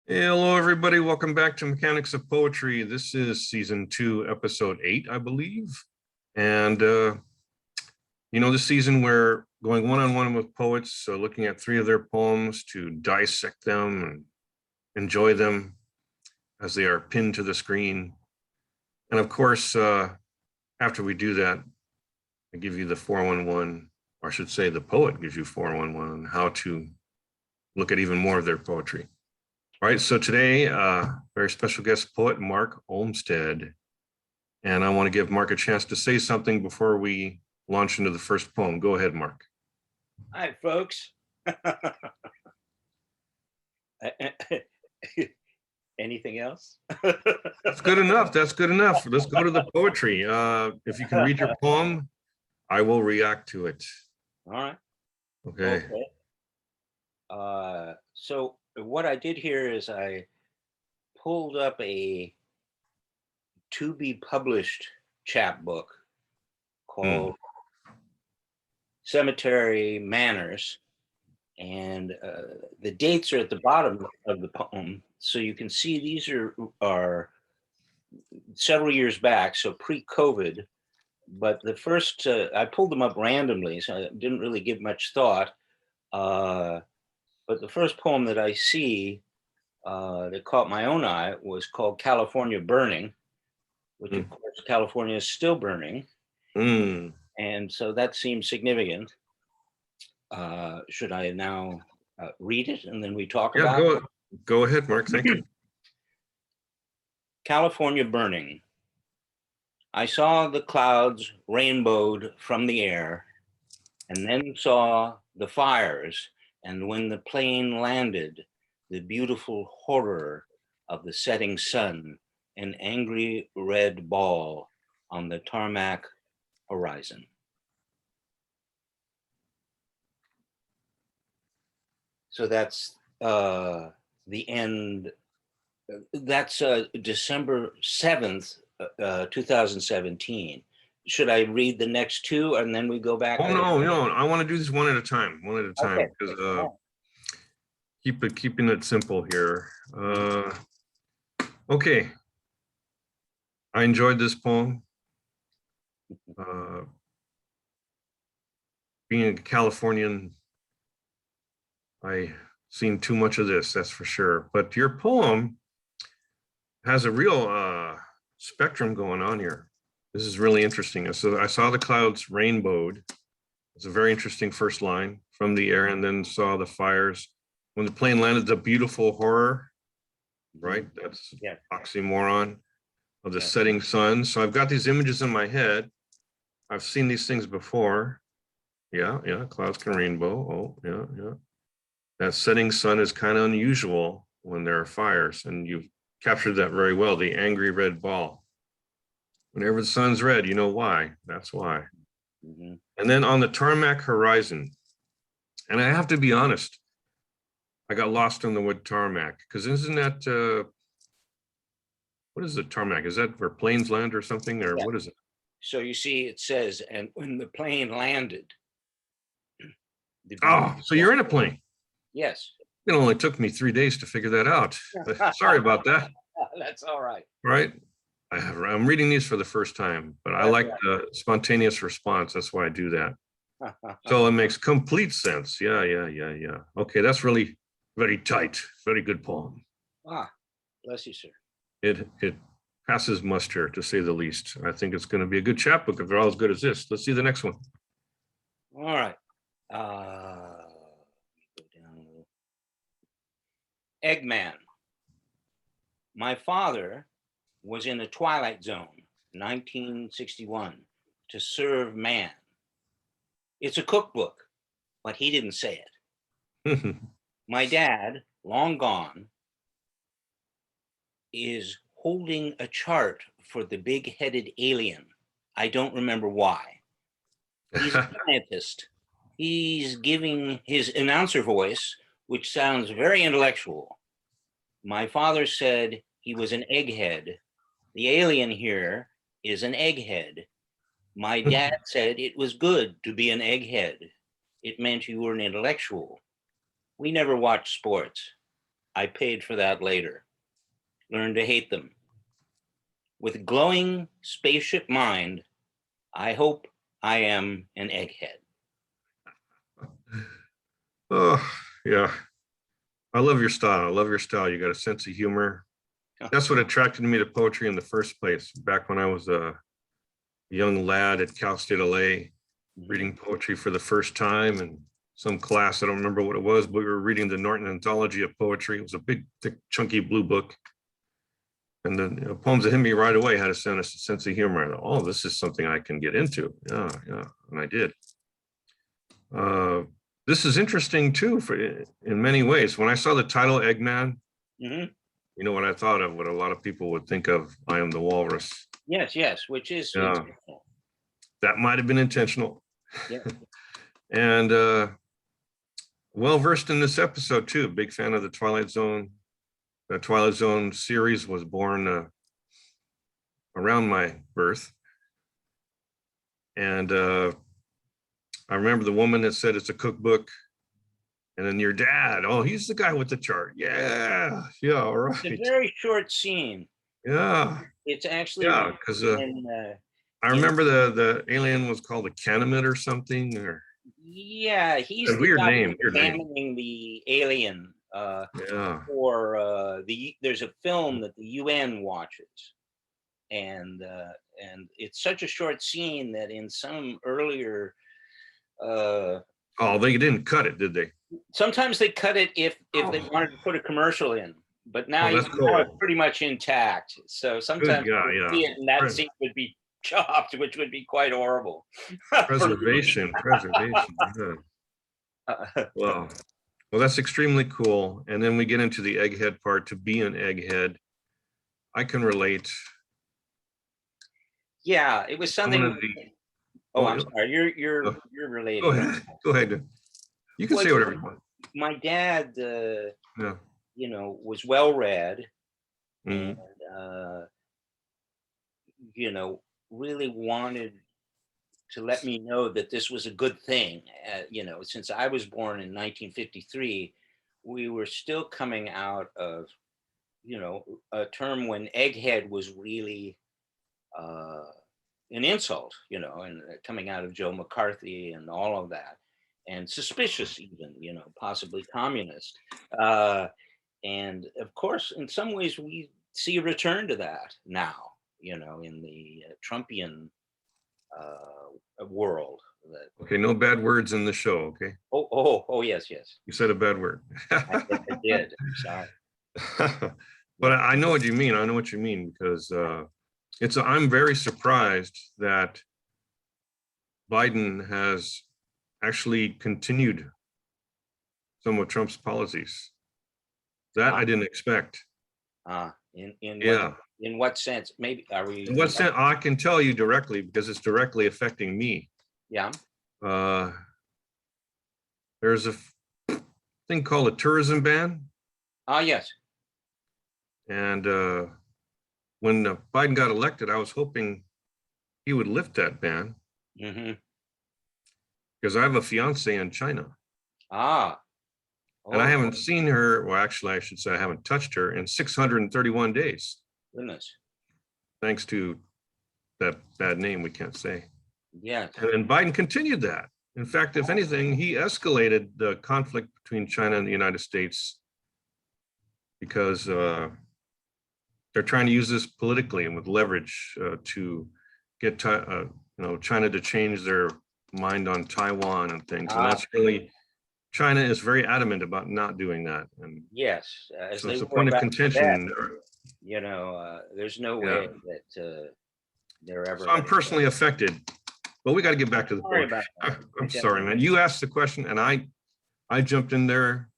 Hey, hello, everybody. Welcome back to Mechanics of Poetry. This is season 2, episode 8, I believe. And, this season we're going one-on-one with poets, looking at 3 of their poems to dissect them and enjoy them as they are pinned to the screen. And of course, after we do that, I give you the 411, or I should say the poet gives you 411 on how to look at even more of their poetry. All right, so today, very special guest poet, Marc Olmsted. And I want to give Marc a chance to say something before we launch into the first poem. Go ahead, Marc. Hi, folks. Anything else? That's good enough. That's good enough. Let's go to the poetry. If you can read your poem, I will react to it. All right. Okay. So what I did here is I pulled up a to be published chapbook called Cemetery Manners, and the dates are at the bottom of the poem, so you can see these are several years back, so pre-COVID. But the first, I pulled them up randomly, so I didn't really give much thought. But the first poem that I see that caught my own eye was called California Burning, which of course California is still burning. And so that seems significant. Should I now read it and then we talk about it? Go ahead, Marc. Thank you. California Burning. I saw the clouds rainbowed from the air, and then saw the fires, and when the plane landed, the beautiful horror of the setting sun, an angry red ball on the tarmac horizon. So that's the end. That's December 7th, 2017. Should I read the next 2 and then we go back? Oh, no. I want to do this one at a time, because keeping it simple here. Okay. I enjoyed this poem. Being a Californian, I seen too much of this, that's for sure. But your poem has a real spectrum going on here. This is really interesting. So I saw the clouds rainbowed. It's a very interesting first line, from the air, and then saw the fires. When the plane landed, the beautiful horror, right? That's oxymoron of the setting sun. So I've got these images in my head. I've seen these things before. Yeah, clouds can rainbow. Oh, yeah. That setting sun is kind of unusual when there are fires, and you've captured that very well, the angry red ball. Whenever the sun's red, you know why. That's why. And then on the tarmac horizon, and I have to be honest, I got lost on the word tarmac, because isn't that, what is the tarmac? Is that where planes land or something, or what is it? So you see, it says, and when the plane landed. Oh, so you're in a plane? Yes. It only took me 3 days to figure that out. Sorry about that. That's all right. Right? I'm reading these for the first time, but I like the spontaneous response. That's why I do that. So it makes complete sense. Yeah. Okay, that's really very tight. Very good poem. Bless you, sir. It passes muster, to say the least. I think it's going to be a good chapbook if they're all as good as this. Let's see the next one. All right. Go down a little. Eggman. My father was in a twilight zone, 1961, to serve man. It's a cookbook, but he didn't say it. My dad, long gone, is holding a chart for the big-headed alien. I don't remember why. He's a scientist. He's giving his announcer voice, which sounds very intellectual. My father said he was an egghead. The alien here is an egghead. My dad said it was good to be an egghead. It meant you were an intellectual. We never watched sports. I paid for that later. Learned to hate them. With glowing spaceship mind, I hope I am an egghead. Oh, yeah. I love your style. I love your style. You got a sense of humor. That's what attracted me to poetry in the first place. Back when I was a young lad at Cal State LA, reading poetry for the first time in some class. I don't remember what it was, but we were reading the Norton Anthology of Poetry. It was a big, thick, chunky blue book. And the poems that hit me right away had a sense of humor. I thought, oh, this is something I can get into. Yeah, yeah, and I did. This is interesting too, in many ways. When I saw the title Eggman, Mm-hmm. you know what I thought of, what a lot of people would think of, I Am the Walrus. Yes, yes, which is Yeah, that might have been intentional. yeah. And well versed in this episode too. Big fan of the Twilight Zone. The Twilight Zone series was born around my birth. And I remember the woman that said it's a cookbook. And then your dad, oh, he's the guy with the chart. Yeah, yeah, all right. It's a very short scene. Yeah, It's actually yeah, because I in, remember the alien was called a Canamid or something, or yeah, he's a the weird guy name. Weird name. examining the alien Yeah. for there's a film that the UN watches, and it's such a short scene that in some earlier Oh, they didn't cut it, did they? sometimes they cut it if they Oh, wanted to put a commercial in, but now, oh, that's now it's cool. pretty much intact. So Good, sometimes yeah, you yeah. see it and that scene would be chopped, which would be quite horrible. Preservation, preservation. Yeah. Wow. Well, that's extremely cool. And then we get into the egghead part. To be an egghead, I can relate. Yeah, it was I'm gonna something. be. Oh, Oh, I'm yeah. sorry. Go You're relating. go ahead. Go ahead. You can Well, say whatever you want. my dad, Yeah. was well read and Mhm. uh, really wanted to let me know that this was a good thing. Since I was born in 1953, we were still coming out of, a term when egghead was really uh, an insult, and coming out of Joe McCarthy and all of that, and suspicious even, possibly communist. And of course, in some ways, we see a return to that now, in the Trumpian world. That Okay, no bad words in the show, okay? oh yes, yes. You said a bad word. I did. I'm sorry. But Yeah. I know what you mean. I know what you mean because I'm very surprised that Biden has actually continued some of Trump's policies. That I didn't expect. In Yeah. what sense? Maybe are we? In what sense? I can tell you directly because it's directly affecting me. Yeah. Uh, there's a thing called a tourism ban. Yes. And when Biden got elected, I was hoping he would lift that ban Mm-hmm. because I have a fiance in China. Ah. And I Oh haven't seen her. Well, actually, I should say I haven't touched her in 631 days, goodness. thanks to that bad name we can't say. Yes. And Biden continued that. In fact, if anything, he escalated the conflict between China and the United States because they're trying to use this politically and with leverage to get China to change their mind on Taiwan and things. And that's really, China is very adamant about not doing that. And Yes. As so they it's a were point of back then, contention. there's no Yeah. way that they're ever. So I'm personally affected, but we got to get back to the Sorry book. about that. I'm sorry, man. You asked the question and I jumped in there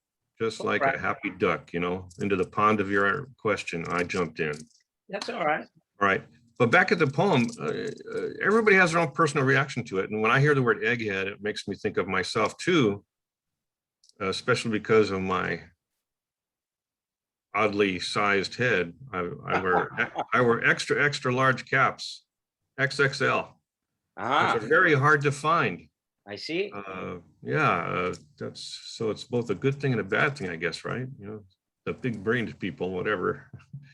just like Right. a happy duck, into the pond of your question. I jumped in. That's all right. All right. But back at the poem, everybody has their own personal reaction to it. And when I hear the word egghead, it makes me think of myself too, especially because of my oddly sized head. I wear extra large caps, XXL, which are very hard to find. I see. Yeah, that's so it's both a good thing and a bad thing, I guess, right? big brained people, whatever,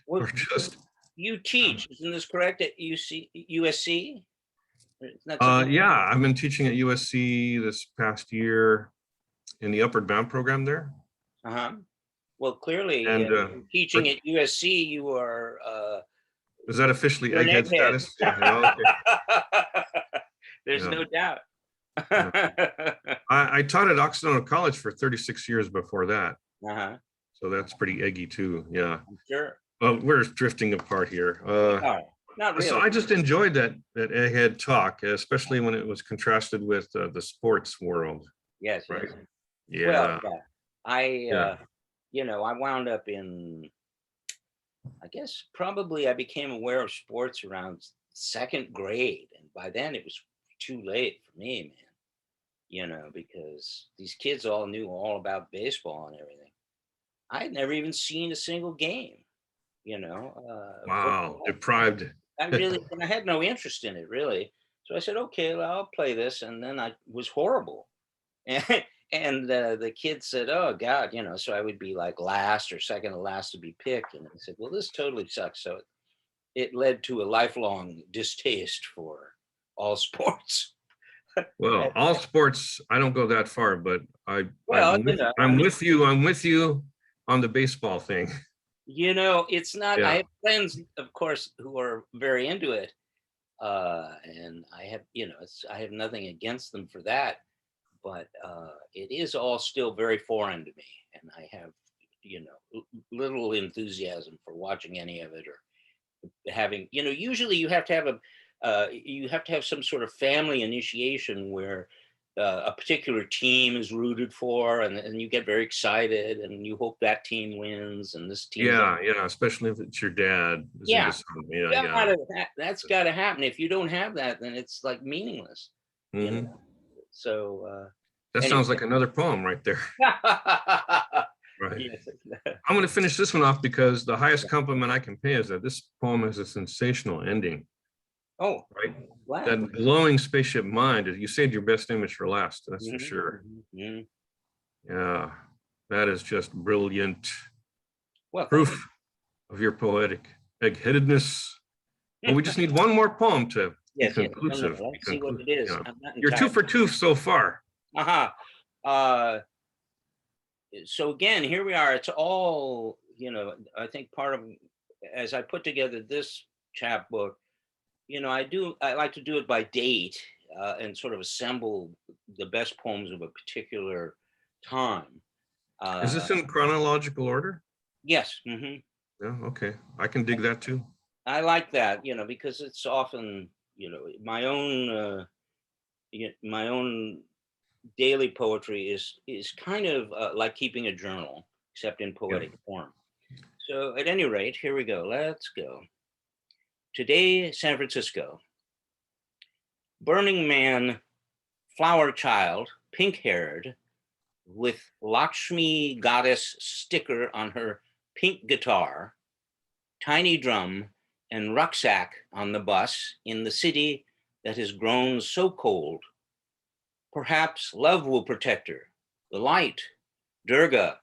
Well, or just, you teach, isn't this correct, at USC? Isn't that something? yeah, I've been teaching at USC this past year in the Upward Bound program there. Uh-huh. Well, clearly, And, teaching but at USC, you are is that officially you're an egghead egghead. status? Yeah, okay. There's Yeah. no doubt. Yeah. I taught at Occidental College for 36 years before that. Uh-huh. So that's pretty eggy too. Yeah. I'm sure. Well, we're drifting apart here. No, not really. So I just enjoyed that egghead talk, especially when it was contrasted with the sports world. Yes, Right. yes. Well, Yeah. yeah. I Yeah. I wound up in, I guess probably I became aware of sports around second grade, and by then it was too late for me, man. Because these kids all knew all about baseball and everything. I had never even seen a single game, Wow. football. Deprived. And I had no interest in it really. So I said, okay, well, I'll play this. And then I was horrible. And the kids said, oh God, so I would be like last or second to last to be picked. And I said, well, this totally sucks. So it led to a lifelong distaste for all sports. Well, all sports, I don't go that far, but Well, I'm with you. I'm with you on the baseball thing. It's not, I Yeah. have friends, of course, who are very into it. And I have, I have nothing against them for that, but it is all still very foreign to me. And I have, little enthusiasm for watching any of it or having, usually you have to have some sort of family initiation where a particular team is rooted for, and you get very excited and you hope that team wins and this team. Yeah. Yeah. Especially if it's your dad. Yeah. Yeah. That's got to happen. If you don't have that, then it's like meaningless. Mhm. So That anyway. sounds like another poem right there. Right. Yes. I'm going to finish this one off because the highest compliment I can pay is that this poem has a sensational ending. Oh, right. wow. That glowing spaceship mind, you saved your best image for last. That's for Mhm, sure. mhm. Yeah. That is just brilliant. Well, Proof of your poetic eggheadedness. But we just need one more poem to be yes, yes. No, conclusive. let's see what it is. Yeah. I'm not You're 2 for 2 so far. Uh-huh. So again, here we are. It's all, I think part of, as I put together this chapbook, I like to do it by date and sort of assemble the best poems of a particular time. Is this in chronological order? Yes. Mm-hmm. Yeah, okay. I can dig that too. I like that, because it's often, my own daily poetry is kind of like keeping a journal, except in poetic form. So at any rate, here we go. Let's go. Today, San Francisco. Burning Man, flower child, pink-haired, with Lakshmi goddess sticker on her pink guitar, tiny drum, and rucksack on the bus in the city that has grown so cold. Perhaps love will protect her. The light, Durga.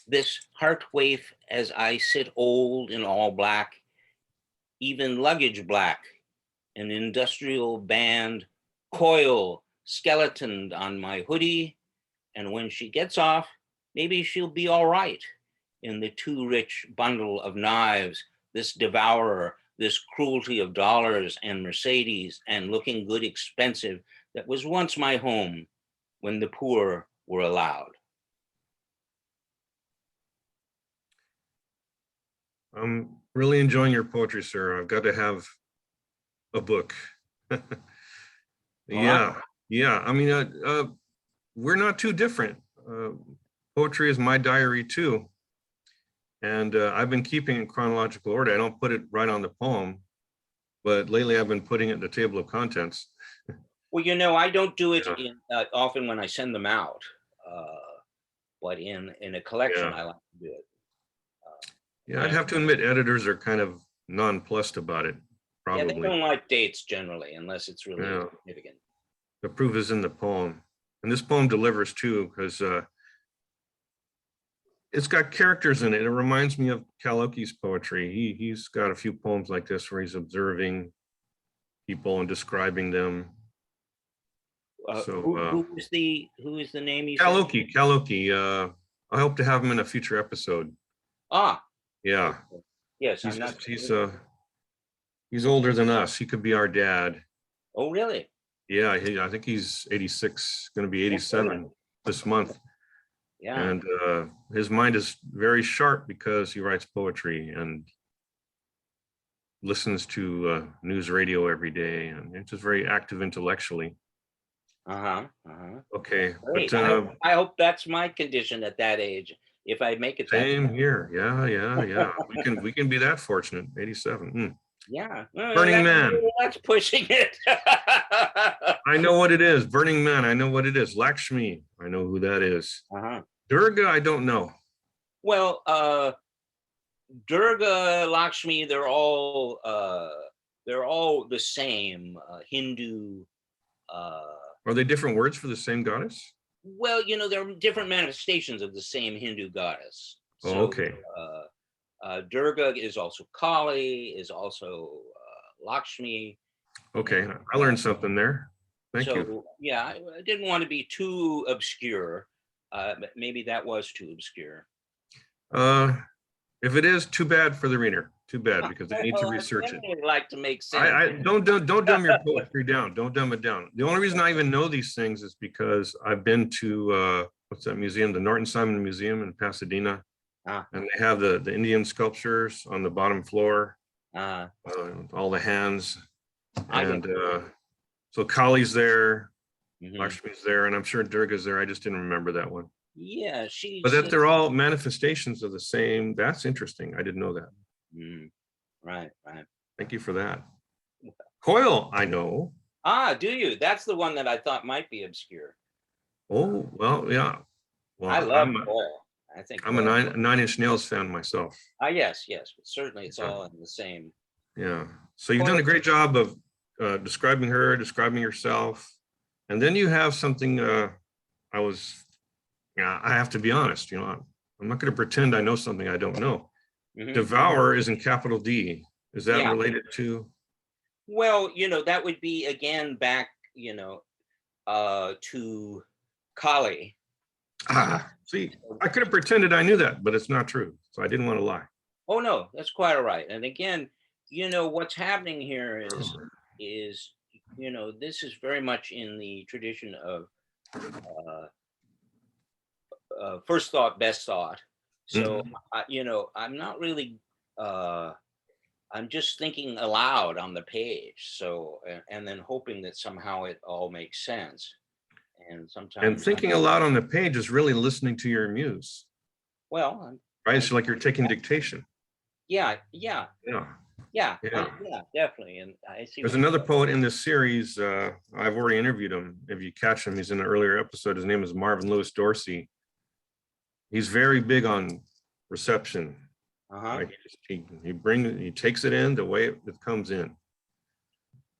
This heart waif as I sit old in all black, even luggage black, an industrial band, coil skeletoned on my hoodie. And when she gets off, maybe she'll be all right in the too rich bundle of knives, this devourer, this cruelty of dollars and Mercedes and looking good expensive that was once my home when the poor were allowed. I'm really enjoying your poetry, sir. I've got to have a book. Yeah, yeah. I mean, we're not too different. Poetry is my diary too. And I've been keeping it in chronological order. I don't put it right on the poem, but lately I've been putting it in the table of contents. Well, I don't do it often when I send them out, but in a collection, I like to do it. Yeah, I'd have to admit editors are kind of nonplussed about it, probably. Yeah, they don't like dates generally, unless it's really significant. The proof is in the poem. And this poem delivers too, because it's got characters in it. It reminds me of Kaloki's poetry. He's got a few poems like this where he's observing people and describing them. So who is the name you said? Kaloki. I hope to have him in a future episode. Ah, Yeah, yes, he's older than us. He could be our dad. Oh, really? Yeah, I think he's 86, going to be 87 this month. Yeah. And his mind is very sharp because he writes poetry and listens to news radio every day, and it's just very active intellectually. Okay, Great. but I hope that's my condition at that age. If I make it. Same here. Yeah. We can be that fortunate. 87. Yeah. Burning Man. That's pushing it. I know what it is. Burning Man. I know what it is. Lakshmi. I know who that is. Durga. I don't know. Well, Durga, Lakshmi, they're all the same. Hindu. Are they different words for the same goddess? Well, there are different manifestations of the same Hindu goddess. So, okay. Durga is also Kali, is also Lakshmi. Okay, I learned something there. Thank you. Yeah, I didn't want to be too obscure. But maybe that was too obscure. If it is, too bad for the reader. Too bad, because they need to research it. I'd like to make sense. I don't dumb your poetry down. Don't dumb it down. The only reason I even know these things is because I've been to what's that museum? The Norton Simon Museum in Pasadena, and they have the Indian sculptures on the bottom floor. All the hands, and so Kali's there, Lakshmi's there, and I'm sure Durga's there. I just didn't remember that one. Yeah, but that they're all manifestations of the same. That's interesting. I didn't know that. Right. Thank you for that. Coil, I know. Do you? That's the one that I thought might be obscure. Oh, well, yeah. Well, I love Coil. I think I'm a Nine Inch Nails fan myself. Yes, but certainly it's all in the same. Yeah. So you've done a great job of describing her, describing yourself, and then you have something. I have to be honest. I'm not going to pretend I know something I don't know. Devour is in capital D. Is that related to? Well, that would be again back, to Kali. See, I could have pretended I knew that, but it's not true. So I didn't want to lie. Oh no, that's quite all right. And again, what's happening here is this is very much in the tradition of first thought, best thought. So, I'm not really, I'm just thinking aloud on the page. So, and then hoping that somehow it all makes sense. And sometimes. And thinking aloud on the page is really listening to your muse. Well. Right? It's like you're taking dictation. Yeah, definitely. And I see. There's another poet in this series. I've already interviewed him. If you catch him, he's in an earlier episode. His name is Marvin Dorsey. He's very big on reception. Right? He takes it in the way it comes in.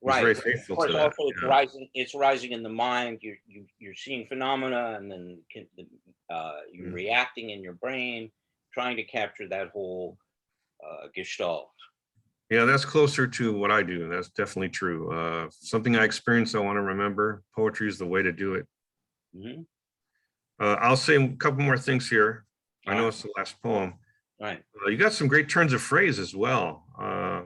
He's very faithful to that. Also, it's rising in the mind. You're seeing phenomena, and then you're reacting in your brain, trying to capture that whole gestalt. Yeah, that's closer to what I do. That's definitely true. Something I experienced, I want to remember. Poetry is the way to do it. I'll say a couple more things here. I know it's the last poem. Right. You got some great turns of phrase as well. I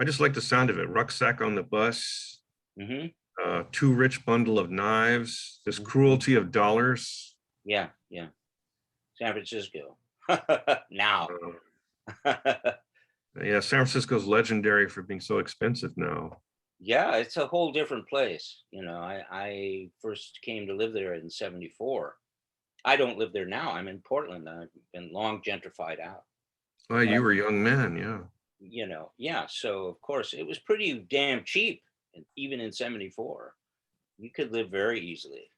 just like the sound of it. Rucksack on the bus. Too rich bundle of knives. This cruelty of dollars. Yeah. San Francisco. Now. Yeah, San Francisco's legendary for being so expensive now. Yeah, it's a whole different place. I first came to live there in '74. I don't live there now. I'm in Portland. I've been long gentrified out. Well, you were a young man, yeah. So of course it was pretty damn cheap, even in '74. You could live very easily.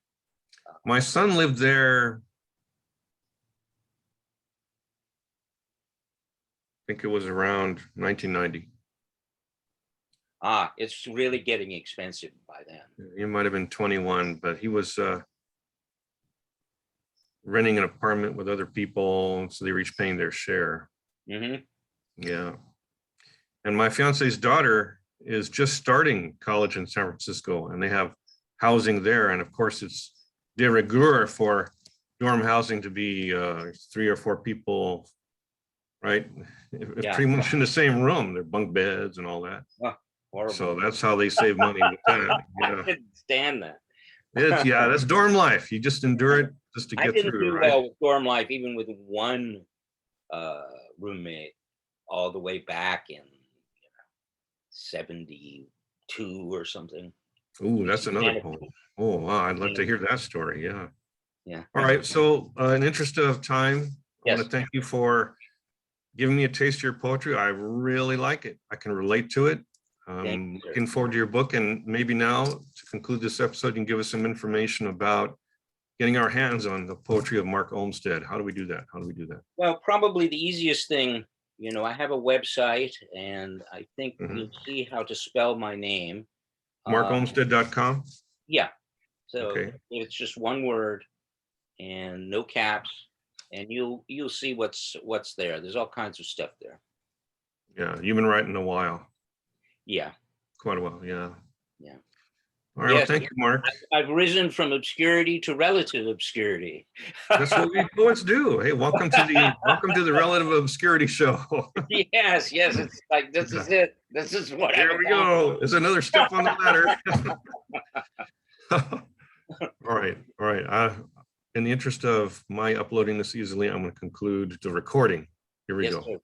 My son lived there. I think it was around 1990. It's really getting expensive by then. He might have been 21, but he was renting an apartment with other people, so they were each paying their share. Mm-hmm. Yeah. And my fiance's daughter is just starting college in San Francisco, and they have housing there. And of course, it's de rigueur for dorm housing to be 3 or 4 people, right? It's Yeah. pretty much in the same room. They're bunk beds and all that. Oh, horrible. So that's how they save money with that. I Yeah. couldn't stand that. Yeah, that's dorm life. You just endure it just to I get didn't through, do right? well with dorm life, even with one roommate, all the way back in 72 or something. Ooh, that's another And- poem. Oh, wow, I'd love to hear that story. Yeah. Yeah. All right. So in interest of time, I want Yes. to thank you for giving me a taste of your poetry. I really like it. I can relate to it. Thank you, sir. Looking forward to your book. And maybe now to conclude this episode, you can give us some information about getting our hands on the poetry of Marc Olmsted. How do we do that? How do we do that? Well, probably the easiest thing, I have a website, and I think Mhm. you'll see how to spell my name. MarcOlmsted.com. Yeah. So Okay. it's just one word and no caps, and you'll see what's there. There's all kinds of stuff there. Yeah, you've been writing a while, Yeah. quite a while. Yeah. Yeah. All right. Well, Yes, thank you, Mark. I've risen from obscurity to relative obscurity. That's what we poets do. Hey, welcome to the Relative Obscurity Show. Yes, it's like this is it. This is what Here I'm we about. go. There's another step on the ladder. All right. All right. In the interest of my uploading this easily, I'm going to conclude the recording. Here we Yes, go. sir.